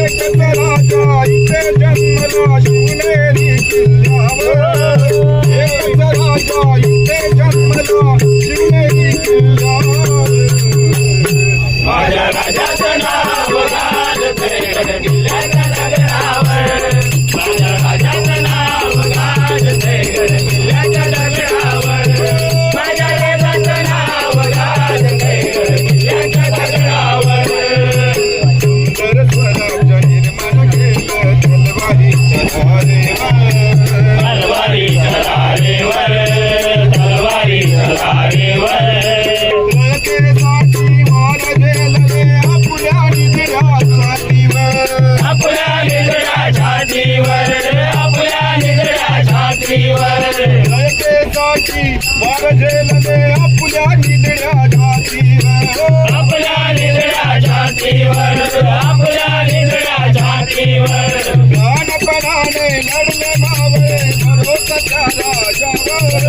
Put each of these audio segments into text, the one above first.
एकच राजा इथे जन्मला शिवनेरी किल्ल्यावर एकच राजा इथे जन्मला शिवनेरी किल्ल्यावर माझ्या राजाचं नाव गाजतंय गडकिल्ल्याच्या दगडावर माझ्या राजाचं नाव गाजतंय गडकिल्ल्याच्या दगडावर माझ्या राजाचं नाव गाजतंय गडकिल्ल्याच्या दगडावर सुंदर स्वराज्य निर्माण केलं तलवारीच्या धारेवर तलवारीच्या धारेवर लळकेसाठी वार झेलले आपल्या निधड्या छातीवर आपल्या निधड्या छातीवर लळकेसाठी वार झेलले आपल्या निधड्या छातीवर आपल्या निधड्या छातीवर आपल्या निधड्या छातीवर लहानपणाने लढले मावळे भरोसाच्या राजावर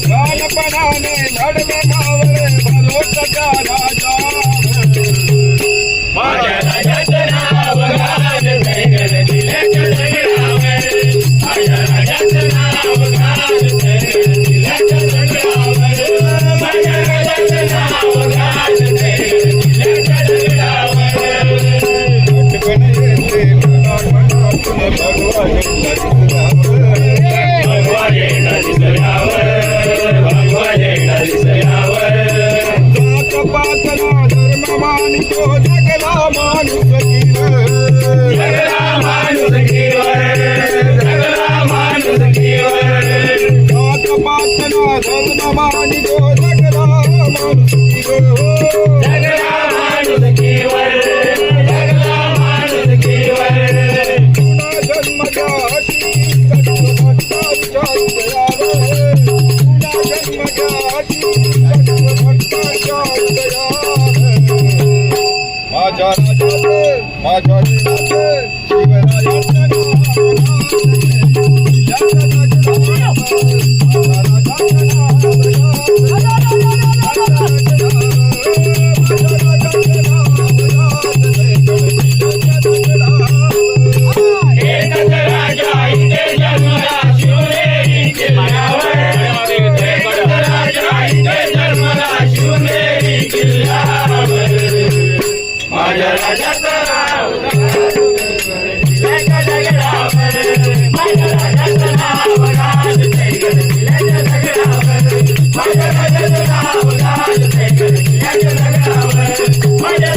लहानपणाने लढले मावळे भरोसाच्या राजावर माझ्या राजाचं नाव गाजतंय गडकिल्ल्याच्या दगडावर माझ्या राजाचं नाव गाजतंय गडकिल्ल्याच्या दगडावर माझ्या राजाचं नाव गाजतंय गडकिल्ल्याच्या दगडावर भगवा झेंडा दिसल्यावर भगवा झेंडा दिसल्यावर जात-पातला धर्म मानितो जगला माणुसकीवर जगला माणुसकीवर जगला माणुसकीवर जात-पातला धर्म मानितो जगला माणुसकीवर जगला माणुसकीवर जगला माणुसकीवर पुन्हा जन्मच्या अटी भक्ताच्या उदयावर पुन्हा जन्मच्या अटी भक्ताच्या उदयावर माझ्या राजाचे माझ्या देवाचे शिवरायाचे एकच राजा इथे जन्मला शिवनेरी किल्ल्यावर एकच राजा इथे जन्मला शिवनेरी किल्ल्यावर माझ्या राजाचं नाव गडकिल्ल्याच्या दगडावर माझ्या राजाचं नाव गाजतंय गडकिल्ल्याच्या दगडावर माझ्या राजाचं नाव गाजतंय गडकिल्ल्याच्या दगडावर माझ्या